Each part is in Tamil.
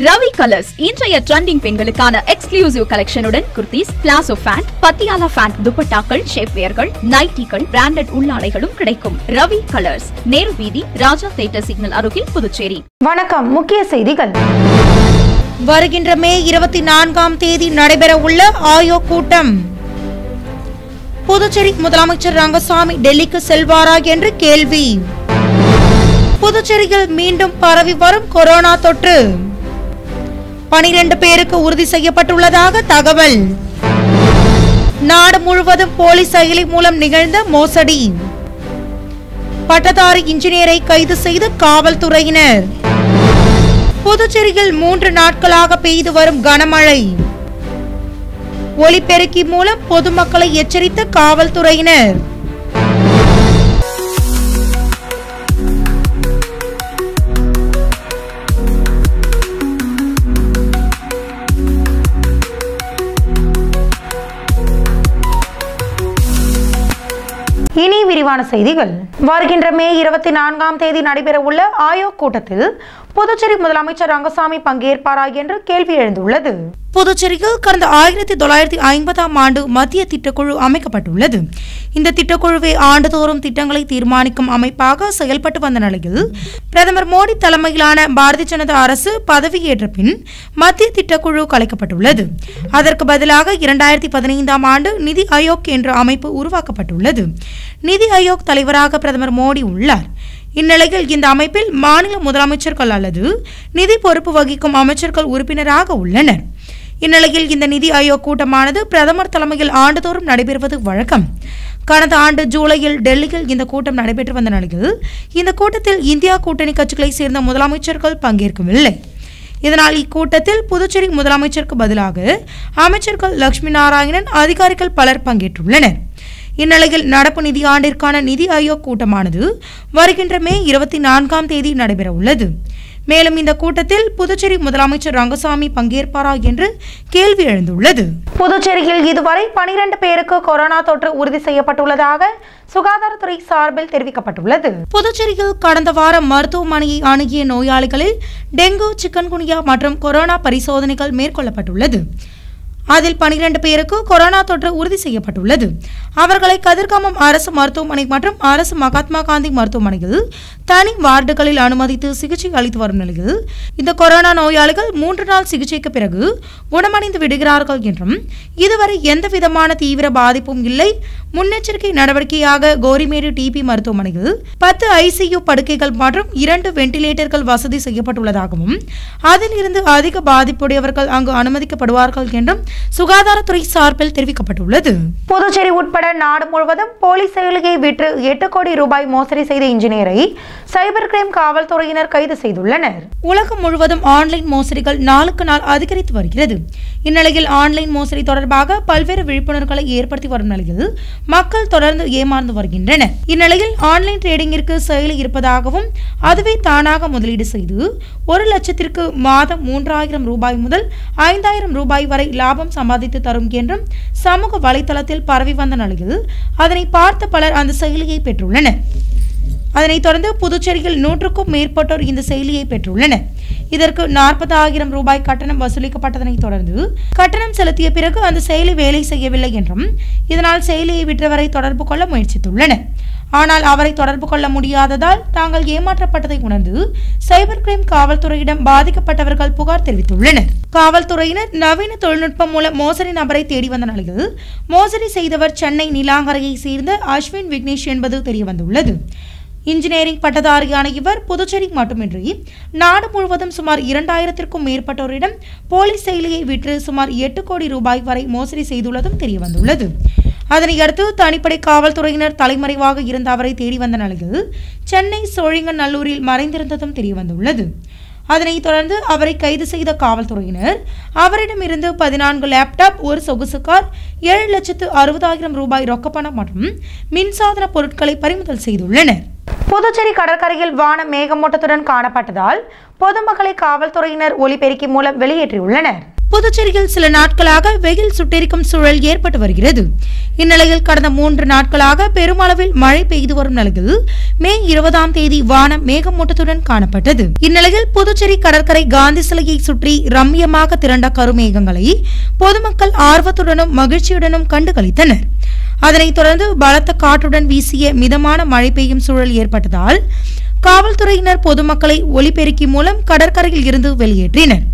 ரவி கலர்ஸ் இன்றைய ட்ரெண்டிங் பெண்களுக்கான எக்ஸ்க்ளூசிவ் கலெக்ஷனுடன் kurtis, palazzo pant, Patiala pant, துப்பட்டாக்கள், ஷேப்வேர்கள், நைட்டிகள், பிராண்டட் உள்ளாடைகளும் கிடைக்கும். ரவி கலர்ஸ், நேரு வீதி, ராஜா தியேட்டர் சிக்னல் அருகில், புதுச்சேரி. வணக்கம். முக்கிய செய்திகள். வருகின்ற மே 24ஆம் தேதி நடைபெற உள்ள ஆயோக் கூட்டம். புதுச்சேரி முதலமைச்சர் ரங்கசாமி டெல்லிக்கு செல்வாரா என்று கேள்வி. புதுச்சேரியில் மீண்டும் பரவி வரும் கொரோனா தொற்று. 12 பேருக்கு உறுதி செய்யப்பட்டுள்ளதாக தகவல். நாடு முழுவதும் போலி செயலி மூலம் நிகழ்ந்த மோசடி. பட்டதாரி இன்ஜினியரை கைது செய்த காவல்துறையினர். புதுச்சேரியில் 3 நாட்களாக பெய்து வரும் கனமழை. ஒலிபெருக்கி மூலம் பொதுமக்களை எச்சரித்த காவல்துறையினர். இனி விரிவான செய்திகள். வருகின்ற மே 24ஆம் தேதி நடைபெற உள்ள ஆயோக் கூட்டத்தில் புதுச்சேரி முதலமைச்சர் ரங்கசாமி பங்கேற்பாரா என்று கேள்வி எழுந்துள்ளது. புதுச்சேரியில் கடந்த 1950ஆம் ஆண்டு மத்திய திட்டக்குழு அமைக்கப்பட்டுள்ளது. இந்த திட்டக்குழுவை ஆண்டுதோறும் திட்டங்களை தீர்மானிக்கும் அமைப்பாக செயல்பட்டு வந்த நிலையில் பிரதமர் மோடி தலைமையிலான பாரதிய ஜனதா அரசு பதவியேற்ற பின் மத்திய திட்டக்குழு கலைக்கப்பட்டுள்ளது. அதற்கு பதிலாக 2015ஆம் ஆண்டு நிதி ஆயோக் என்ற அமைப்பு உருவாக்கப்பட்டுள்ளது. நிதி ஆயோக் தலைவராக பிரதமர் மோடி உள்ளார். இந்நிலையில் இந்த அமைப்பில் மாநில முதலமைச்சர்கள் அல்லது நிதி பொறுப்பு வகிக்கும் அமைச்சர்கள் உறுப்பினராக உள்ளனர். இந்நிலையில் இந்த நிதி ஆயோக் கூட்டமானது பிரதமர் தலைமையில் ஆண்டுதோறும் நடைபெறுவது வழக்கம். கடந்த ஆண்டு ஜூலையில் டெல்லியில் இந்த கூட்டம் நடைபெற்று வந்த நிலையில் இந்த கூட்டத்தில் இந்தியா கூட்டணி கட்சிகளை சேர்ந்த முதலமைச்சர்கள் பங்கேற்கவில்லை. இதனால் இக்கூட்டத்தில் புதுச்சேரி முதலமைச்சருக்கு பதிலாக அமைச்சர்கள் லட்சுமி நாராயணன், அதிகாரிகள் பலர் பங்கேற்றுள்ளனர். இந்நிலையில் நடப்பு நிதியாண்டிற்கான நிதி ஆயோக் கூட்டமானது வருகின்ற மே 24ஆம் தேதி நடைபெற உள்ளது. மேலும் இந்த கூட்டத்தில் புதுச்சேரி முதலமைச்சர் ரங்கசாமி பங்கேற்பாரா என்று கேள்வி எழுந்துள்ளது. புதுச்சேரியில் இதுவரை 12 பேருக்கு கொரோனா தொற்று உறுதி செய்யப்பட்டுள்ளதாக சுகாதாரத்துறை சார்பில் தெரிவிக்கப்பட்டுள்ளது. புதுச்சேரியில் கடந்த வாரம் மருத்துவமனையை அணுகிய நோயாளிகளில் டெங்கு, சிக்கன்குனியா மற்றும் கொரோனா பரிசோதனைகள் மேற்கொள்ளப்பட்டுள்ளது. அதில் 12 பேருக்கு கொரோனா தொற்று உறுதி செய்யப்பட்டுள்ளது. அவர்களை கதிர்காமம் அரசு மருத்துவமனை மற்றும் அரசு மகாத்மா காந்தி மருத்துவமனையில் தனி வார்டுகளில் அனுமதித்து சிகிச்சை அளித்து வரும் நிலையில் இந்த கொரோனா நோயாளிகள் 3 நாள் சிகிச்சைக்கு பிறகு குணமடைந்து விடுகிறார்கள் என்றும் இதுவரை எந்த விதமான தீவிர பாதிப்பும் இல்லை. முன்னெச்சரிக்கை நடவடிக்கையாக கோரிமேடு டிபி மருத்துவமனையில் 10 ICU படுக்கைகள் மற்றும் 2 வெண்டிலேட்டர்கள் வசதி செய்யப்பட்டுள்ளதாகவும் அதில் இருந்து அதிக பாதிப்புடையவர்கள் அங்கு அனுமதிக்கப்படுவார்கள் என்றும் சுகாதாரத்துறை சார்பில் தெரிவிக்கப்பட்டுள்ளது. புதுச்சேரி உட்பட நாடு முழுவதும் போலி செயலியை விற்று 8 கோடி ரூபாய் மோசடி செய்த இன்ஜினியரை சைபர் கிரைம் காவல்துறையினர் கைது செய்துள்ளனர். உலகம் முழுவதும் ஆன்லைன் மோசடிகள் நாளுக்கு நாள் அதிகரித்து வருகிறது. இந்நிலையில் ஆன்லைன் மோசடி தொடர்பாக பல்வேறு விழிப்புணர்வுகளை ஏற்படுத்தி வரும் நிலையில் மக்கள் தொடர்ந்து ஏமாந்து வருகின்றனர். இந்நிலையில் ஆன்லைன் ட்ரேடிங்கிற்கு செயலி இருப்பதாகவும் அதுவே தானாக முதலீடு செய்து 1 லட்சத்திற்கு மாதம் 3000 ரூபாய் முதல் 5000 ரூபாய் வரை லாபம் சம்பாதித்து தரும் என்றும் சமூக வலைதளத்தில் பரவி வந்த நிலையில் அதனை பார்த்த பலர் அந்த செயலியை பெற்றுள்ளனர். அதனைத் தொடர்ந்து புதுச்சேரியில் 100க்கும் மேற்பட்டோர் இந்த செயலியை பெற்றுள்ளனர். இதற்கு 40,000 ரூபாய் கட்டணம் வசூலிக்கப்பட்டதனைத் தொடர்ந்து கட்டணம் செலுத்திய பிறகு அந்த செயலி வேலை செய்யவில்லை என்றும் இதனால் செயலியை விற்றவரை தொடர்பு கொள்ள முயற்சித்துள்ளனர். ஆனால் அவரை தொடர்பு கொள்ள முடியாததால் தாங்கள் ஏமாற்றப்பட்டதை உணர்ந்து சைபர் கிரைம் காவல்துறையிடம் பாதிக்கப்பட்டவர்கள் புகார் தெரிவித்துள்ளனர். காவல்துறையினர் நவீன தொழில்நுட்பம் மூலம் மோசடி நபரை தேடி வந்த நிலையில் மோசடி செய்தவர் சென்னை நீலாங்கரையை சேர்ந்த அஸ்வின் விக்னேஷ் என்பது தெரியவந்துள்ளது. இன்ஜினியரிங் பட்டதாரியான இவர் புதுச்சேரி மட்டுமின்றி நாடு முழுவதும் சுமார் 2000க்கும் மேற்பட்டோரிடம் போலி செயலியை விற்று சுமார் 8 கோடி ரூபாய் வரை மோசடி செய்துள்ளதும் தெரியவந்துள்ளது. அதனையடுத்து தனிப்படை காவல்துறையினர் தலைமறைவாக இருந்த அவரை தேடி வந்த நிலையில் சென்னை சோழிங்கநல்லூரில் மறைந்திருந்ததும் தெரியவந்துள்ளது. அதனைத் தொடர்ந்து அவரை கைது செய்த காவல்துறையினர் அவரிடமிருந்து 14 லேப்டாப், 1 சொகுசு கார், 7,60,000 ரூபாய் ரொக்கப்பணம் மற்றும் மின்சாதன பொருட்களை பறிமுதல் செய்துள்ளனர். புதுச்சேரி கடற்கரையில் வானம் மேகமூட்டத்துடன் காணப்பட்டதால் பொதுமக்களை காவல்துறையினர் ஒலிபெருக்கி மூலம் வெளியேற்றியுள்ளனர். புதுச்சேரியில் சில நாட்களாக வெயில் சுட்டெரிக்கும் சூழல் ஏற்பட்டு வருகிறது. இந்நிலையில் கடந்த 3 நாட்களாக பெருமளவில் மழை பெய்து வரும் நிலையில் மே 20ஆம் தேதி வானம் மேகமூட்டத்துடன் காணப்பட்டது. இந்நிலையில் புதுச்சேரி கடற்கரை காந்தி சிலையை சுற்றி ரம்மியமாக திரண்ட கருமேகங்களை பொதுமக்கள் ஆர்வத்துடனும் மகிழ்ச்சியுடனும் கண்டுகளித்தனர். அதனைத் தொடர்ந்து பலத்த காற்றுடன் வீசிய மிதமான மழை பெய்யும் சூழல் ஏற்பட்டதால் காவல்துறையினர் பொதுமக்களை ஒலிபெருக்கி மூலம் கடற்கரையில் இருந்து வெளியேற்றினர்.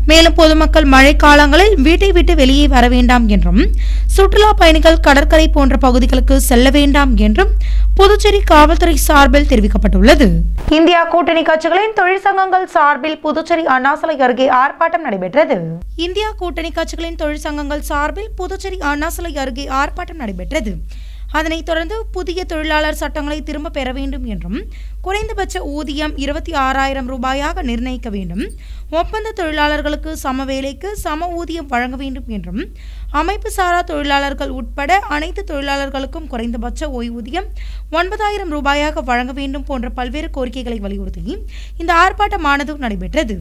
மேலும் பொதுமக்கள் மழை காலங்களில் வீட்டை விட்டு வெளியே வர வேண்டாம் என்றும் சுற்றுலா பயணிகள் கடற்கரை போன்ற பகுதிகளுக்கு செல்ல வேண்டாம் என்றும் புதுச்சேரி காவல்துறை சார்பில் தெரிவிக்கப்பட்டுள்ளது. இந்தியா கூட்டணி கட்சிகளின் தொழிற்சங்கங்கள் சார்பில் புதுச்சேரி அண்ணாசாலை அருகே ஆர்ப்பாட்டம் நடைபெற்றது. இந்தியா கூட்டணி கட்சிகளின் தொழிற்சங்கங்கள் சார்பில் புதுச்சேரி அண்ணாசாலை அருகே ஆர்ப்பாட்டம் நடைபெற்றது. அதனைத் தொடர்ந்து புதிய தொழிலாளர் சட்டங்களை திரும்ப பெற வேண்டும் என்றும் குறைந்தபட்ச ஊதியம் 26,000 ரூபாயாக நிர்ணயிக்க வேண்டும், ஒப்பந்த தொழிலாளர்களுக்கு சம வேலைக்கு சம ஊதியம் வழங்க வேண்டும் என்றும் அமைப்பு சாரா தொழிலாளர்கள் உட்பட அனைத்து தொழிலாளர்களுக்கும் குறைந்தபட்ச ஓய்வூதியம் 9,000 ரூபாயாக வழங்க வேண்டும் போன்ற பல்வேறு கோரிக்கைகளை வலியுறுத்தி இந்த ஆர்ப்பாட்டமானது நடைபெற்றது.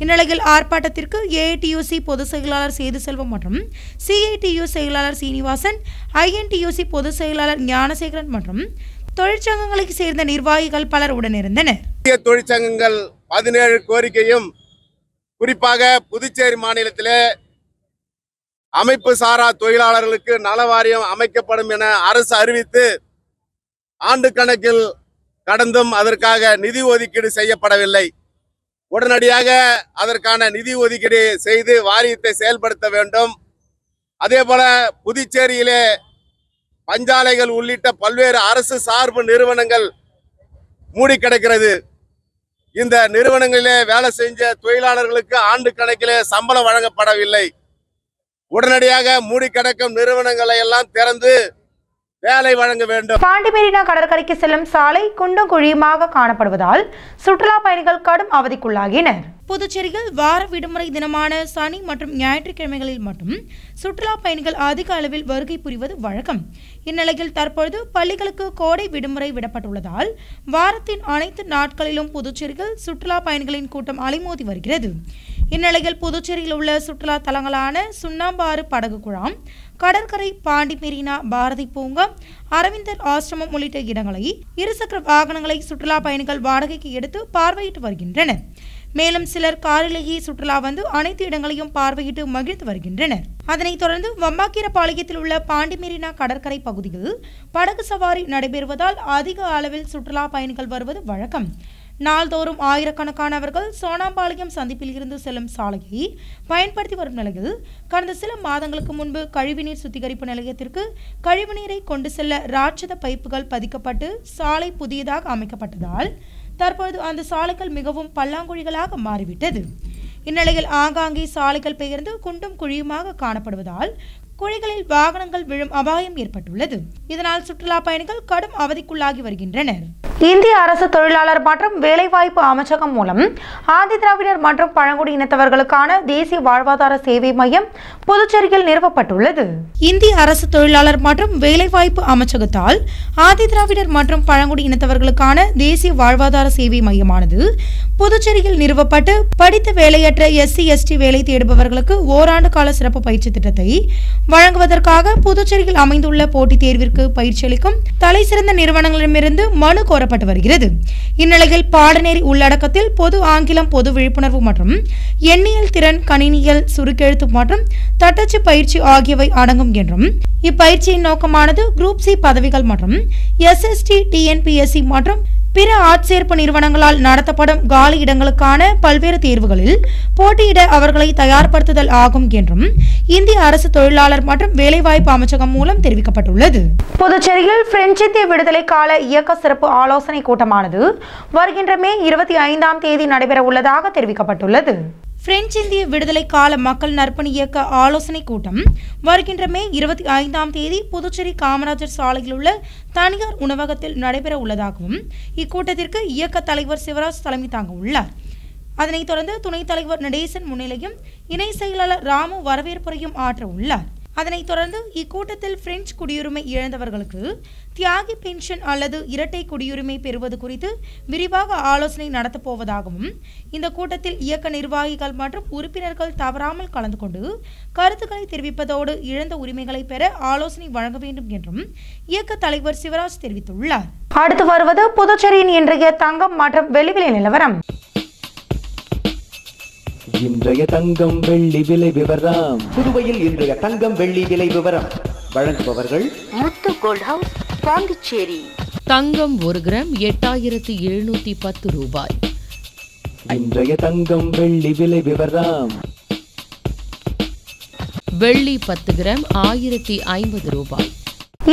இந்நிலையில் ஆர்ப்பாட்டத்திற்கு ஏஐடியூசி பொதுச் செயலாளர் சேது செல்வம் மற்றும் சிஐடியு செயலாளர் சீனிவாசன், ஐஎன்டியூசி பொதுச் செயலாளர் ஞானசேகரன் மற்றும் தொழிற்சங்கங்களைச் சேர்ந்த நிர்வாகிகள் பலர் உடனிருந்தனர். தொழிற்சங்கங்கள் 17 கோரிக்கையும் குறிப்பாக புதுச்சேரி மாநிலத்திலே அமைப்பு சாரா தொழிலாளர்களுக்கு நல வாரியம் அமைக்கப்படும் என அரசு அறிவித்து ஆண்டு கணக்கில் கடந்தும் அதற்காக நிதி ஒதுக்கீடு செய்யப்படவில்லை. உடனடியாக அதற்கான நிதி ஒதுக்கீடு செய்து வாரியத்தை செயல்படுத்த வேண்டும். அதே போல புதுச்சேரியிலே பஞ்சாலைகள் உள்ளிட்ட பல்வேறு அரசு சார்பு நிறுவனங்கள் மூடி கிடக்கிறது. இந்த நிறுவனங்களிலே வேலை செஞ்ச தொழிலாளர்களுக்கு ஆண்டு கணக்கிலே சம்பளம் வழங்கப்படவில்லை. உடனடியாக மூடி கிடக்கும் நிறுவனங்களை எல்லாம் திறந்து வேலை வழங்க வேண்டும். பாண்டி மெரினா கடற்கரைக்கு செல்லும் சாலை குண்டும் குழியுமாக காணப்படுவதால் சுற்றுலா பயணிகள் கடும் அவதிக்குள்ளாகினர். புதுச்சேரியில் வார விடுமுறை தினமான சனி மற்றும் ஞாயிற்றுக்கிழமைகளில் மட்டும் சுற்றுலா பயணிகள் அதிக அளவில் வருகை புரிவது வழக்கம். இந்நிலையில் தற்பொழுது பள்ளிகளுக்கு கோடை விடுமுறை விடப்பட்டுள்ளதால் வாரத்தின் அனைத்து நாட்களிலும் புதுச்சேரியில் சுற்றுலா பயணிகளின் கூட்டம் அலைமோதி வருகிறது. இந்நிலையில் புதுச்சேரியில் உள்ள சுற்றுலா தலங்களான சுண்ணாம்பாறு படகு குழாம், கடற்கரை, பாண்டி மெரினா, பாரதி பூங்கா, அரவிந்தர் ஆசிரமம் உள்ளிட்ட இடங்களை இருசக்கர வாகனங்களை சுற்றுலா பயணிகள் வாடகைக்கு எடுத்து பார்வையிட்டு வருகின்றனர். மேலும் சிலர் காரிலேயே சுற்றுலா வந்து அனைத்து இடங்களையும் பார்வையிட்டு மகிழ்ந்து வருகின்றனர். அதனைத் தொடர்ந்து வம்பாக்கீரபாளையத்தில் உள்ள பாண்டி மெரினா கடற்கரை பகுதியில் படகு சவாரி நடைபெறுவதால் அதிக அளவில் சுற்றுலா பயணிகள் வருவது வழக்கம். நாள்தோறும் ஆயிரக்கணக்கானவர்கள் சோனாம்பாளையம் சந்திப்பில் இருந்து செல்லும் சாலையை பயன்படுத்தி வரும் நிலையில் கடந்த சில மாதங்களுக்கு முன்பு கழிவுநீர் சுத்திகரிப்பு நிலையத்திற்கு கழிவுநீரை கொண்டு செல்ல ராட்சத பைப்புகள் பதிக்கப்பட்டு சாலை புதியதாக அமைக்கப்பட்டதால் தற்பொழுது அந்த சாலைகள் மிகவும் பல்லாங்குழிகளாக மாறிவிட்டது. இந்நிலையில் ஆங்காங்கே சாலைகள் பெயர்ந்து குண்டும் குழியுமாக காணப்படுவதால் குழிகளில் வாகனங்கள் விழும் அபாயம் ஏற்பட்டுள்ளது. இதனால் சுற்றுலா பயணிகள் கடும் அவதிக்குள்ளாகி வருகின்றனர். இந்திய அரசு தொழிலாளர் மற்றும் வேலைவாய்ப்பு அமைச்சகம் மூலம் ஆதிதிராவிடர் மற்றும் பழங்குடியினத்தவர்களுக்கான தேசிய வாழ்வாதார சேவை மையம் புதுச்சேரியில் நிறுவப்பட்டுள்ளது. இந்திய அரசு தொழிலாளர் மற்றும் வேலைவாய்ப்பு அமைச்சகத்தால் ஆதிதிராவிடர் மற்றும் பழங்குடியினத்தவர்களுக்கான தேசிய வாழ்வாதார சேவை மையமானது புதுச்சேரியில் நிறுவப்பட்டு படித்த வேலையற்ற SC/ST வேலை தேடுபவர்களுக்கு ஓராண்டு கால சிறப்பு பயிற்சி திட்டத்தை வழங்குவதற்காக புதுச்சேரியில் அமைந்துள்ள போட்டித் தேர்விற்கு பயிற்சி அளிக்கும் தலைசிறந்த நிறுவனங்களிடமிருந்து மனு கோரப்பட்டு வருகிறது. இந்நிலையில் பாடநெறி உள்ளடக்கத்தில் பொது ஆங்கிலம், பொது விழிப்புணர்வு மற்றும் எண்ணியல் திறன், கணினியல், சுருக்கெழுத்து மற்றும் தட்டச்சு பயிற்சி ஆகியவை அடங்கும் என்றும் இப்பயிற்சியின் நோக்கமானது குரூப் C பதவிகள் மற்றும் SST, TNPSC மற்றும் பிற ஆட்சேர்ப்பு நிறுவனங்களால் நடத்தப்படும் காலி இடங்களுக்கான பல்வேறு தேர்வுகளில் போட்டியிட அவர்களை தயார்படுத்துதல் ஆகும் என்றும் இந்திய அரசு தொழிலாளர் மற்றும் வேலைவாய்ப்பு அமைச்சகம் மூலம் தெரிவிக்கப்பட்டுள்ளது. புதுச்சேரியில் பிரெஞ்சு இந்திய விடுதலை கால இயக்க சிறப்பு ஆலோசனை கூட்டமானது வருகின்ற மே 25ஆம் தேதி நடைபெற உள்ளதாக தெரிவிக்கப்பட்டுள்ளது. பிரெஞ்சு இந்திய விடுதலை கால மக்கள் நற்பணி இயக்க ஆலோசனை கூட்டம் வருகின்ற மே 25ஆம் தேதி புதுச்சேரி காமராஜர் சாலையில் உள்ள தனியார் உணவகத்தில் நடைபெற உள்ளதாகவும் இக்கூட்டத்திற்கு இயக்க தலைவர் சிவராஜ் தலைமை தாங்க உள்ளார். அதனைத் தொடர்ந்து துணைத் தலைவர் நடேசன் முன்னிலையும் இணை செயலாளர் ராமு வரவேற்புரையும் ஆற்ற உள்ளார். அதனைத் தொடர்ந்து இக்கூட்டத்தில் பிரெஞ்சு குடியுரிமை இழந்தவர்களுக்கு தியாகி பென்ஷன் அல்லது இரட்டை குடியுரிமை பெறுவது குறித்து விரிவாக ஆலோசனை நடத்தப்போவதாகவும் இந்த கூட்டத்தில் இயக்க நிர்வாகிகள் மற்றும் உறுப்பினர்கள் தவறாமல் கலந்து கொண்டு கருத்துக்களை தெரிவிப்பதோடு இழந்த உரிமைகளை பெற ஆலோசனை வழங்க வேண்டும் என்றும் இயக்க தலைவர் சிவராஜ் தெரிவித்துள்ளார். அடுத்து வருவது புதுச்சேரியின் இன்றைய தங்கம் மற்றும் வெள்ளி விலை நிலவரம். இன்றைய தங்கம் வெள்ளி விலை விவரம். புதுவையில் இன்றைய தங்கம் வெள்ளி விலை விவரம் வழங்குபவர்கள் முத்து கோல்ட் ஹவுஸ், பாண்டிச்சேரி. தங்கம் 1 கிராம் 8710 ரூபாய். இன்றைய தங்கம் வெள்ளி விலை விவரம். வெள்ளி 10 கிராம் 1050 ரூபாய்.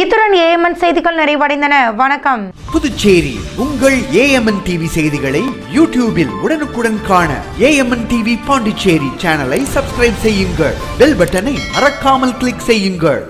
இத்துடன் ஏஎம்என் செய்திகள் நிறைவடைந்தன. வணக்கம். புதுச்சேரி உங்கள் ஏஎம்என் டிவி செய்திகளை யூடியூபில் உடனுக்குடன் காண ஏஎம்என் டிவி பாண்டிச்சேரி சேனலை சப்ஸ்கிரைப் செய்யுங்கள். பெல் பட்டனை மறக்காமல் கிளிக் செய்யுங்கள்.